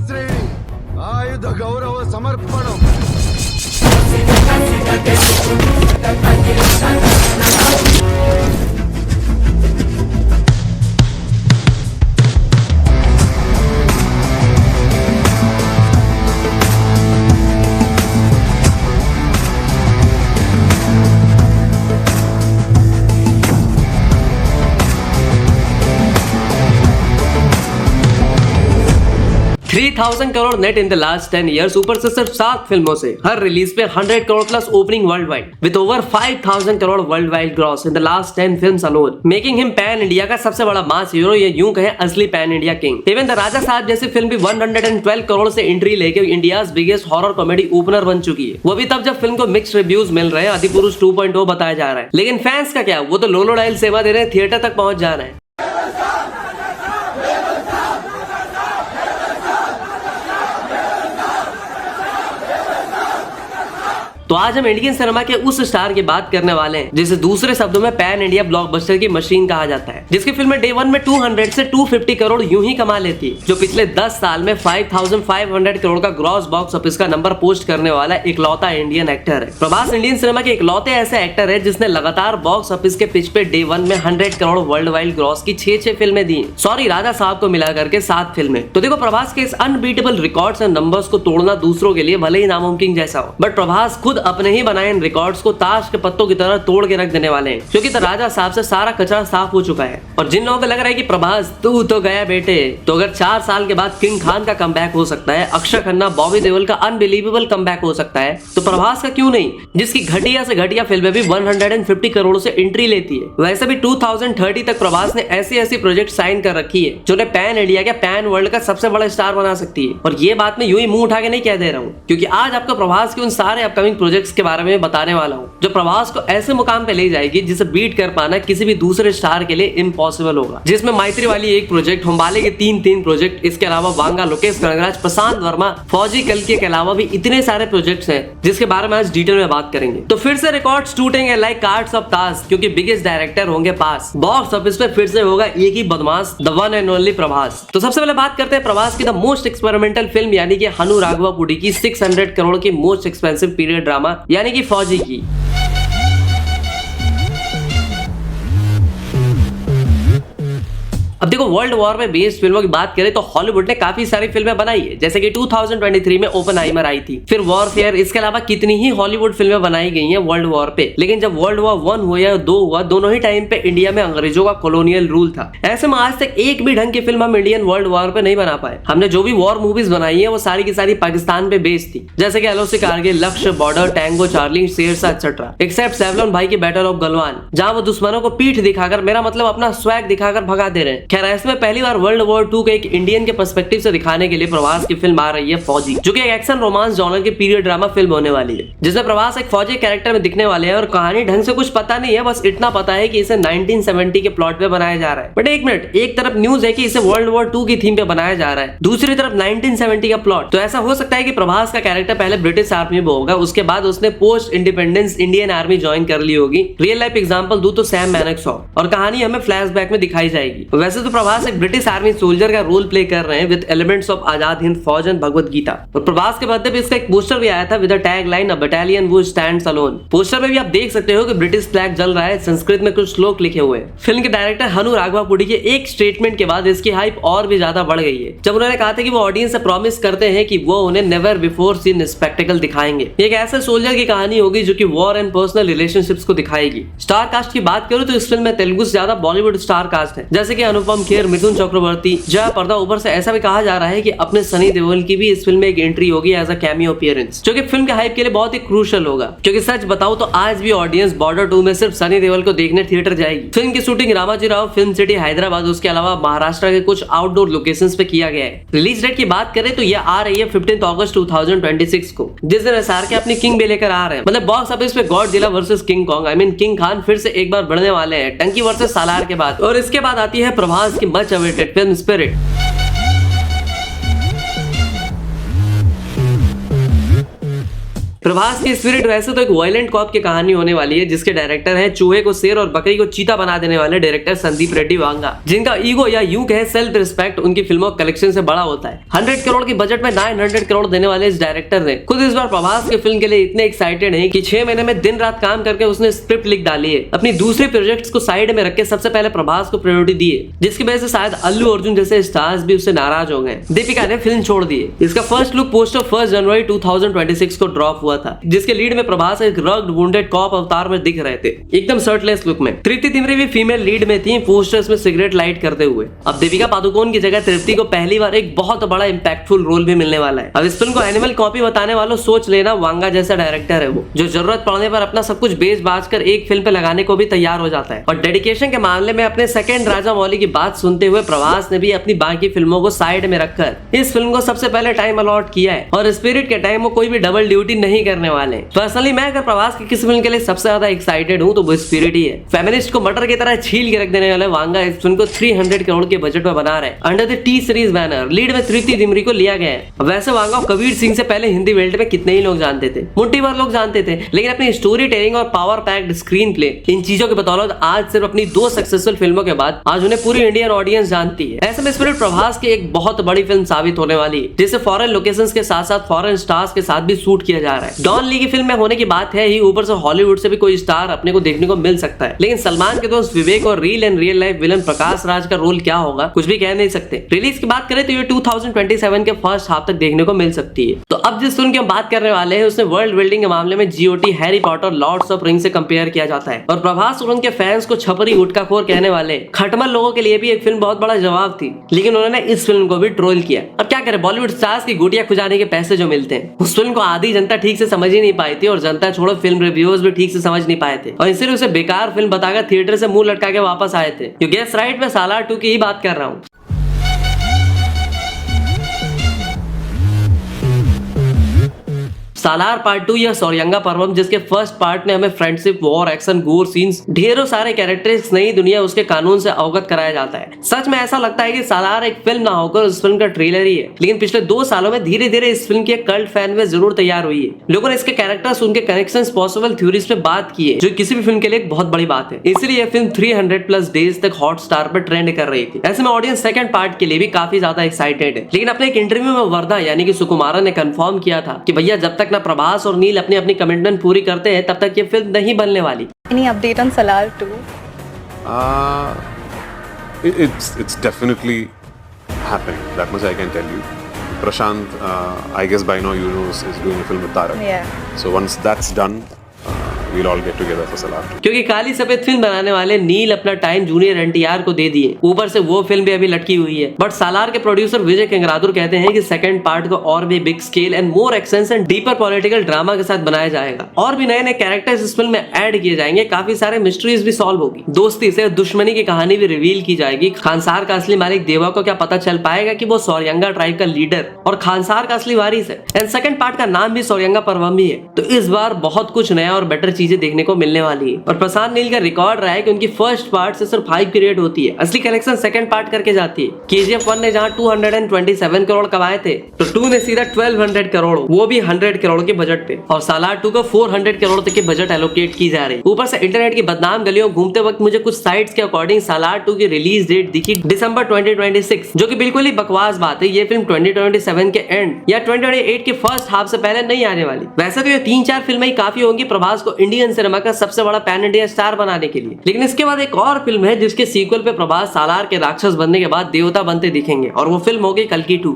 శ్రేణి ఆయుధ గౌరవ సమర్పణం. $3,000 crore net in the last 10 years ऊपर से सिर्फ 7 फिल्मों से हर रिलीज पे 100 crore plus opening worldwide with over 5,000 crore worldwide gross in the last 10 films alone, making him pan India का सबसे बड़ा मास हीरो या यूं कहें असली pan India king. Even the Raja Saab जैसी फिल्म भी 112 करोड़ से एंट्री लेके India's biggest horror comedy opener बन चुकी है. वो भी तब जब फिल्म को मिक्स्ड रिव्यूज मिल रहे हैं, आदिपुरुष 2.0 बताया जा रहा है. लेकिन फैंस का क्या, वो तो लोलो डायल सेवा दे रहे हैं, थिएटर तक पहुंच जा रहे हैं. तो आज हम इंडियन सिनेमा के उस स्टार की बात करने वाले हैं जिसे दूसरे शब्दों में पैन इंडिया ब्लॉकबस्टर की मशीन कहा जाता है, जिसकी फिल्में डे वन में 200 से 250 करोड़ यूं ही कमा लेती है, जो पिछले 10 साल में 5,500 करोड़ का ग्रॉस बॉक्स ऑफिस का नंबर पोस्ट करने वाला इकलौता इंडियन एक्टर है. प्रभास इंडियन सिनेमा के इकलौते ऐसे एक्टर है जिसने लगातार बॉक्स ऑफिस के पिच पे डे वन में 100 करोड़ वर्ल्ड वाइड ग्रॉस की 6 फिल्में दी. सॉरी, राजा साहब को मिला करके 7 फिल्में. तो देखो, प्रभास के इस अनबीटेबल रिकॉर्ड्स एंड नंबर्स को तोड़ना दूसरों के लिए भले ही नामुमकिन जैसा हो, बट प्रभास खुद अपने ही बनाए रिकॉर्ड्स को ताश के पत्तों की तरह तोड़ के रख देने वाले हैं, क्योंकि तो राजा साहब से सारा कचरा साफ हो चुका है. और जिन लोगों को लग रहा है कि प्रभास तू तो गया बेटे, तो अगर 4 साल के बाद किंग खान का कमबैक हो सकता है, अक्षय खन्ना बॉबी देओल का अनबिलीवेबल कमबैक हो सकता है, तो प्रभास का क्यों नहीं, जिसकी घटिया से घटिया फिल्में भी 150 करोड़ से एंट्री लेती है. वैसे भी 2030 तक प्रभास ने ऐसी ऐसी प्रोजेक्ट साइन कर रखी है जो उन्हें पैन इंडिया के पैन वर्ल्ड का सबसे बड़ा स्टार बना सकती है. और ये बात मैं यूं ही मुंह उठा के नहीं कह दे रहा हूँ, क्योंकि आज आपको प्रभास के उन सारे अपकमिंग प्रोजेक्ट्स के बारे में बताने वाला हूँ जो प्रभास को ऐसे मुकाम पे ले जाएगी जिसे बीट कर पाना किसी भी दूसरे स्टार के लिए इम्पॉसिबल होगा. जिसमें मैत्री वाली एक प्रोजेक्ट, होम्बाले के 3 प्रोजेक्ट, इसके अलावा वांगा, लोकेश कनगराज, प्रशांत वर्मा, फौजी कल्कि के अलावा भी इतने सारे प्रोजेक्ट्स हैं जिसके बारे में आज डिटेल में बात करेंगे. तो फिर से रिकॉर्ड्स टूटेंगे लाइक कार्ड्स ऑफ ताश, क्योंकि बिगेस्ट डायरेक्टर होंगे पास. बॉक्स ऑफिस पे फिर से होगा एक ही बदमाश, the one and only Prabhas. तो सबसे पहले बात करते हैं प्रभास की द मोस्ट एक्सपेरिमेंटल फिल्म यानी कि हनु राघवापुडी की 600 करोड़ की मोस्ट एक्सपेंसिव पीरियड ड्रामा यानी कि फौजी की. अब देखो, वर्ल्ड वॉर में बेस्ड फिल्मों की बात करें तो हॉलीवुड ने काफी सारी फिल्में बनाई है, जैसे कि 2023 में ओपनहाइमर आई थी, फिर वॉरफेयर. इसके अलावा कितनी ही हॉलीवुड फिल्में बनाई गई हैं वर्ल्ड वॉर पे. लेकिन जब वर्ल्ड वॉर 1 हुआ या 2 हुआ, दोनों ही टाइम पे इंडिया में अंग्रेजों का कॉलोनियल रूल था. ऐसे में आज तक एक भी ढंग की फिल्म हम इंडियन वर्ल्ड वॉर पे नहीं बना पाए. हमने जो भी वॉर मूवीज बनाई है वो सारी की सारी पाकिस्तान पे बेस्ड थी, जैसे कि LOC Kargil, Lakshya, Border, Tango, Charlie, Shershaah etcetera, except Savlon भाई की बैटल ऑफ गलवान, जहां वो दुश्मनों को पीठ दिखाकर, मेरा मतलब अपना स्वैग दिखाकर भगा दे रहे हैं. खैर, इसमें पहली बार वर्ल्ड वॉर 2 के एक इंडियन के पर्सपेक्टिव से दिखाने के लिए प्रभास की फिल्म आ रही है फौजी, जो कि एक एक्शन रोमांस जॉनर की पीरियड ड्रामा फिल्म होने वाली है, जिसमें प्रभास एक फौजी कैरेक्टर में दिखने वाले हैं. और कहानी ढंग से कुछ पता नहीं है, बस इतना पता है कि इसे 1970 के प्लॉट पे बनाया जा रहा है. बट एक मिनट, एक तरफ न्यूज है कि इसे वर्ल्ड वॉर 2 की थीम पे बनाया जा रहा है, दूसरी तरफ 1970 का प्लॉट. तो ऐसा हो सकता है कि प्रभास का कैरेक्टर पहले ब्रिटिश आर्मी में होगा, उसके बाद उसने post independence Indian army join कर ली होगी. रियल लाइफ एग्जांपल दूं तो सैम मैनेक्स हो, और कहानी हमें फ्लैशबैक में दिखाई जाएगी. वैसे तो प्रभास एक ब्रिटिश आर्मी सोल्जर का रोल प्ले कर रहे हैं with elements of Azad Hind फौज एंड भगवत गीता. और प्रभास के बर्थडे पे इसका एक पोस्टर भी आया था with the tag line, a battalion वो स्टैंड्स अलोन. पोस्टर में भी आप देख सकते हो कि ब्रिटिश फ्लैग जल रहा है, संस्कृत में कुछ श्लोक लिखे हुए हैं. फिल्म के डायरेक्टर हनु राघवापुडी के एक स्टेटमेंट के बाद इसकी हाइप और भी ज्यादा बढ़ गई है, जब उन्होंने कहा था कि वो ऑडियंस से प्रॉमिस करते हैं कि वो उन्हें नेवर बिफोर सीन स्पेक्टेकल दिखाएंगे. एक ऐसे सोल्जर की कहानी होगी जो कि वॉर एंड पर्सनल रिलेशनशिप्स को दिखाएगी. स्टार कास्ट की बात करूं तो इस फिल्म में तेलुगु से ज्यादा बॉलीवुड स्टार कास्ट है, जैसे कि अनुपम खेर, मिथुन चक्रवर्ती, जया पर्दा. ऊपर से ऐसा भी कहा जा रहा है कि अपने सनी देओल की भी इस फिल्म में एक एंट्री होगी एज अ कैमियो अपीयरेंस, जो कि फिल्म के हाइप के लिए बहुत ही क्रूशियल होगा. क्योंकि सच बताऊं तो आज भी ऑडियंस बॉर्डर 2 में सिर्फ सनी देओल को देखने थिएटर जाएगी. फिल्म की shooting Ramaji Rao film city Hyderabad, उसके अलावा महाराष्ट्र के कुछ आउटडोर लोकेशंस पे किया गया है. रिलीज डेट की बात करें तो यह आ रही है 15 अगस्त 2026 को, जिस दिन एसआरके अपनी किंग भी लेकर आ रहे हैं. मतलब बॉक्स ऑफिस पे Godzilla versus king Kong, I mean king Khan फिर से एक बार बढ़ने वाले हैं टंकी वर्सेस सालार के बाद. और इसके बाद आती है प्रभास की much awaited film spirit. Prabhas की स्पिरिट वैसे तो एक वायलेंट कॉप की कहानी होने वाली है, जिसके डायरेक्टर हैं चूहे को शेर और बकरी को चीता बना देने वाले डायरेक्टर संदीप रेड्डी वांगा, जिनका ईगो या यूं कहे सेल्फ रिस्पेक्ट उनकी फिल्मों कलेक्शन से बड़ा होता है। 100 करोड़ की बजट में 900 करोड़ देने वाले इस डायरेक्टर ने खुद इस बार प्रभास की फिल्म के लिए इतने एक्साइटेड है कि 6 महीने में दिन रात काम करके उसने स्क्रिप्ट लिख डाली है। अपनी दूसरे प्रोजेक्ट्स को साइड में रख के सबसे पहले प्रभास को प्रायोरिटी दी है, जिसकी वजह से शायद अल्लू अर्जुन जैसे स्टार्स भी उससे नाराज हो गए। दीपिका ने फिल्म छोड़ दी है। इसका फर्स्ट लुक पोस्टर 1 जनवरी 2026 को ड्रॉप हुआ था, जिसके लीड में प्रभास एक रग्ड वुंडेड कॉप अवतार में दिख रहे थे, एकदम शर्टलेस लुक में। तृप्ति डिमरी भी फीमेल लीड में थी, पोस्टर्स में सिगरेट लाइट करते हुए। अब दीपिका पादुकोण की जगह तृप्ति को पहली बार एक बहुत बड़ा इंपैक्टफुल रोल भी मिलने वाला है। अब इस फिल्म को एनिमल कॉपी बताने वालों सोच लेना, वांगा जैसा डायरेक्टर है वो, जो जरूरत पड़ने पर अपना सब कुछ बेच बाच कर एक फिल्म पे लगाने को भी तैयार हो जाता है। और डेडिकेशन के मामले में अपने सेकंड राजा मौली की बात सुनते हुए प्रभास ने भी अपनी बाकी फिल्मों को साइड में रखकर इस फिल्म को सबसे पहले टाइम अलॉट किया है, और स्पिरिट के टाइम वो कोई भी डबल ड्यूटी नहीं करने वाले। पर्सनली मैं अगर प्रभास की किसी फिल्म के लिए सबसे ज्यादा एक्साइटेड हूँ तो वो स्पिरिट ही है। फेमिनिस्ट को मटर की तरह छील के रख देने वाले वांगा इस फिल्म को 300 करोड़ के बजट में बना रहे, under the T series banner. Lead में तृप्ति डिमरी को लिया गया है। वैसे वांगा कबीर सिंह से पहले हिंदी वेल्ड में कितने ही लोग जानते थे, मुट्ठी भर लोग जानते थे, लेकिन अपनी स्टोरी टेलिंग और पावर पैक्ड स्क्रीन प्ले, इन चीजों के बदौलत आज सिर्फ अपनी 2 सक्सेसफुल फिल्मों के बाद आज उन्हें पूरी इंडियन ऑडियंस जानती है। ऐसे में स्पिरिट प्रभास की एक बहुत बड़ी फिल्म साबित होने वाली है, जिसे फॉरेन लोकेशंस के साथ साथ फॉरेन स्टार्स के साथ भी शूट किया जा रहा है। डॉन ली की फिल्म में होने की बात है ही, ऊपर से हॉलीवुड से भी कोई स्टार अपने को देखने को मिल सकता है। लेकिन सलमान के दोस्त विवेक और real and real life villain Prakash Raj का रोल क्या होगा कुछ भी कह नहीं सकते। रिलीज की बात करें तो ये 2027 के फर्स्ट हाफ तक देखने को मिल सकती है। तो अब जिस फिल्म की हम बात करने वाले हैं उसने वर्ल्ड बिल्डिंग के मामले में GOT, Harry Potter, Lords of Ring से कंपेयर किया जाता है, और प्रभास और उनके फैंस को छपरी गुटखाखोर कहने वाले खटमल लोगों के लिए भी एक फिल्म बहुत बड़ा जवाब थी। लेकिन उन्होंने इस फिल्म को भी ट्रोल किया। अब क्या करें, बॉलीवुड स्टार्स की गुटिया खुजाने के पैसे जो मिलते हैं, उस फिल्म को आधी जनता ठीक से समझ ही नहीं पाई थी, और जनता छोड़ो फिल्म रिव्यूअर्स भी ठीक से समझ नहीं पाए थे, और इसलिए उसे बेकार फिल्म बताकर थिएटर से मुंह लटका के वापस आए थे। यू गेस राइट, मैं सालार 2 की ही बात कर रहा हूँ। सालार पार्ट 2 या सौरयंगा पर्वम, जिसके फर्स्ट पार्ट ने हमें फ्रेंडशिप, वॉर, एक्शन, गोर सीन्स, ढेरों सारे कैरेक्टर्स, नई दुनिया, उसके कानून से अवगत कराया जाता है। सच में ऐसा लगता है कि सालार एक फिल्म ना होकर उस फिल्म का ट्रेलर ही है। लेकिन पिछले 2 सालों में धीरे धीरे इस फिल्म की एक कल्ट फैन बेस जरूर तैयार हुई है। लोगों ने इसके कैरेक्टर्स, उनके कनेक्शंस, पॉसिबल थ्योरीज पे बात की है, जो किसी भी फिल्म के लिए एक बहुत बड़ी बात है। इसलिए यह फिल्म 300+ डेज तक हॉटस्टार पर ट्रेंड कर रही थी। ऐसे में ऑडियंस सेकंड पार्ट के लिए भी काफी ज्यादा एक्साइटेड है। लेकिन अपने एक इंटरव्यू में वरदा यानी कि सुकुमारा ने कंफर्म किया था कि भैया जब तक ना प्रभास और नील अपनी अपनी कमिटमेंट पूरी करते हैं तब तक ये फिल्म नहीं बनने वाली। Any update on Salar 2? It's definitely happening. That much I can tell you. Prashant, I guess by now you know is doing a film with Tarak. Yeah. So once that's done, we'll all get together for Salar 2. क्योंकि काली सफेद film बनाने वाले नील अपना time junior NTR को दे दिए, ऊपर से वो फिल्म भी अभी लटकी हुई है। बट सालार के प्रोड्यूसर विजय केंगरादुर कहते हैं कि सेकंड पार्ट को और भी big scale and more action and deeper political drama के साथ बनाया जाएगा, और भी नए नए कैरेक्टर्स इस फिल्म में ऐड किए जाएंगे, काफी सारे मिस्ट्रीज भी सॉल्व होगी, दोस्ती से दुश्मनी की कहानी भी रिवील की जाएगी। खानसार का असली मालिक देवा को क्या पता चल पाएगा कि वो सौरयंगा ट्राइब का लीडर और खानसार का असली वारिस है। एंड सेकंड पार्ट का नाम भी सौरयंगा पर्वम भी है। तो इस बार बहुत कुछ नया और बेटर चीजें देखने को मिलने वाली है। और प्रशांत नील का रिकॉर्ड रहा है कि उनकी फर्स्ट पार्ट से सिर्फ 5 पीरियड होती है, असली कलेक्शन सेकंड पार्ट करके जाती है। KGF 1 ने जहां 227 करोड़ कमाए थे, तो 2 ने सीधा 1200 करोड़, वो भी 100 करोड़ के बजट पे, और सालार 2 को 400 करोड़ तक की बजट एलोकेट की जा रही है। ऊपर से इंटरनेट की बदनाम गलियों घूमते वक्त मुझे कुछ साइट्स के अकॉर्डिंग सालार 2 की रिलीज डेट दिखी दिसंबर 2026, जो कि बिल्कुल ही बकवास बात है। ये फिल्म 2027 के एंड या 2028 के फर्स्ट हाफ से पहले नहीं आने वाली। वैसे तो ये 3-4 फिल्में ही काफी होंगी प्रभास को इंडियन सिनेमा का सबसे बड़ा पैन इंडिया स्टार बनाने के लिए। लेकिन इसके बाद एक और फिल्म है जिसके सीक्वल पे प्रभास सालार के राक्षस बनने के बाद देवता बनते दिखेंगे, और वो फिल्म होगी कल्कि 2।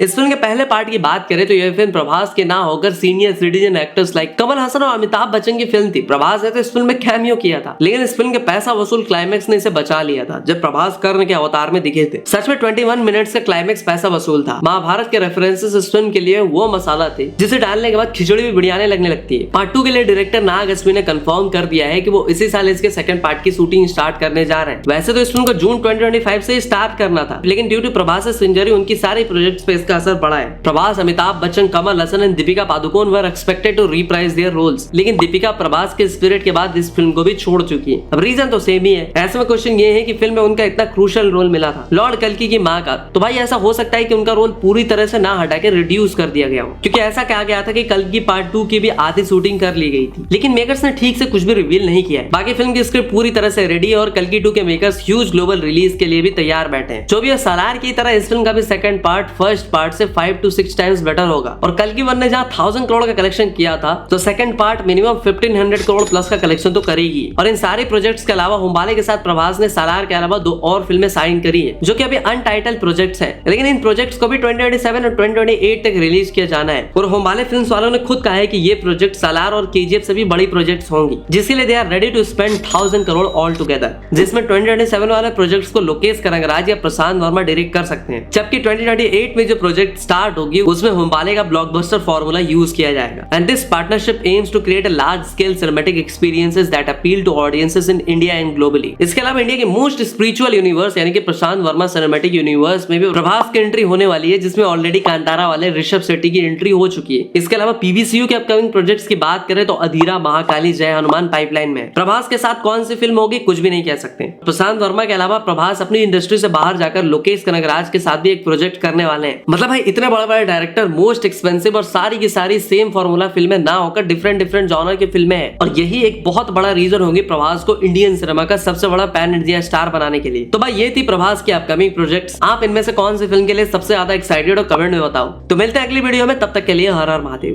इस फिल्म के पहले पार्ट की बात करें तो यह फिल्म प्रभास के ना होकर senior citizen actors like Kamal Haasan और अमिताभ बच्चन की फिल्म थी। प्रभास ने तो इस फिल्म में कैमियो किया था, लेकिन इस फिल्म के पैसा वसूल क्लाइमेक्स ने इसे बचा लिया था जब प्रभास कर्ण के अवतार में दिखे थे। सच में 21 मिनट्स का क्लाइमेक्स पैसा वसूल था। महाभारत के रेफरेंसेस इस फिल्म के लिए वो मसाला थे जिसे डालने के बाद खिचड़ी भी बढ़ियाने लगने लगती है। पार्ट 2 के लिए डायरेक्टर नाग अश्विन ने कंफर्म कर दिया है कि वो इसी साल इसके सेकंड पार्ट की शूटिंग स्टार्ट करने जा रहे हैं। वैसे तो इस फिल्म को जून 2025 से स्टार्ट करना था, लेकिन ड्यू टू प्रभास इंजरी उनकी सारी प्रोजेक्ट्स पे इसका का असर पड़ा है। Prabhas, Amitabh Bachchan, Kamal Haasan and Deepika Padukone were expected to reprise their roles, लेकिन दीपिका प्रभास के स्पिरिट के बाद इस फिल्म को भी छोड़ चुकी है। अब रीजन तो सेम ही है। ऐसे में क्वेश्चन ये है कि फिल्म में उनका इतना क्रूशियल रोल मिला था लॉर्ड कल्कि की माँ का, तो भाई ऐसा हो सकता है कि उनका रोल पूरी तरह से ना हटा के रिड्यूस कर दिया गया हो, क्योंकि ऐसा कहा गया था कि कल्कि पार्ट 2 की भी आधी शूटिंग कर ली गई थी, लेकिन मेकर्स ने ठीक से कुछ भी रिवील नहीं किया है। बाकी फिल्म की स्क्रिप्ट पूरी तरह से रेडी है और कल्कि 2 के मेकर्स ह्यूज ग्लोबल रिलीज के लिए भी तैयार बैठे हैं। जो भी सालार की तरह इस फिल्म का भी सेकंड पार्ट फर्स्ट पार्ट से 5 to 6 टाइम्स बेटर होगा। और कल्कि 1 ने जहां 1000 करोड़ का कलेक्शन किया था, तो second part minimum 1500 crore plus का कलेक्शन तो करेगी। और इन सारे प्रोजेक्ट्स के अलावा हुम्बाले के साथ प्रभास ने सालार के अलावा 2 और फिल्में साइन करी है, जो कि अभी अनटाइटल्ड प्रोजेक्ट्स हैं, लेकिन इन प्रोजेक्ट्स को भी 2027 और 2028 तक रिलीज किया जाना है। और हुम्बाले फिल्म्स वालों ने खुद कहा है कि ये प्रोजेक्ट सालार और केजीएफ से भी बड़ी प्रोजेक्ट्स होंगी, जिसके लिए they are ready to spend 1000 crore all together, जिसमें 2027 वाले प्रोजेक्ट्स को लोकेश कनगराज या प्रशांत वर्मा डायरेक्ट कर सकते हैं, जबकि 2028 में जो प्रोजेक्ट स्टार्ट होगी उसमें हुम्बाले का ब्लॉकबस्टर फॉर्मूला यूज किया जाएगा। And this partnership aims to create a large scale cinematic experiences that appeal to audiences in India and globally. इसके अलावा इंडिया के मोस्ट स्पिरिचुअल यूनिवर्स यानी कि प्रशांत वर्मा सिनेमैटिक यूनिवर्स में भी प्रभास की एंट्री होने वाली है, जिसमें ऑलरेडी कांतारा वाले ऋषभ शेट्टी की एंट्री हो चुकी है। इसके अलावा पीवीसीयू के अपकमिंग प्रोजेक्ट्स की बात करें तो अधीरा, महाकाली, जय हनुमान पाइपलाइन में है। प्रभास के साथ कौन सी फिल्म होगी कुछ भी नहीं कह सकते। प्रशांत वर्मा के अलावा प्रभास अपनी इंडस्ट्री से बाहर जाकर लोकेश कनगराज के साथ भी एक प्रोजेक्ट करने वाले हैं। मतलब भाई इतने बड़े बड़े डायरेक्टर, मोस्ट एक्सपेंसिव और सारी की सारी सेम फॉर्मूला फिल्में ना होकर डिफरेंट जॉनर की फिल्में हैं, और यही एक बहुत बड़ा रीजन होगी प्रभास को इंडियन सिनेमा का सबसे बड़ा पैन इंडिया स्टार बनाने के लिए। तो भाई ये थी प्रभास की अपकमिंग प्रोजेक्ट्स। आप इनमें से कौन सी फिल्म के लिए सबसे ज्यादा एक्साइटेड हो कमेंट में बताओ। तो मिलते हैं अगली वीडियो में, तब तक के लिए हर हर महादेव।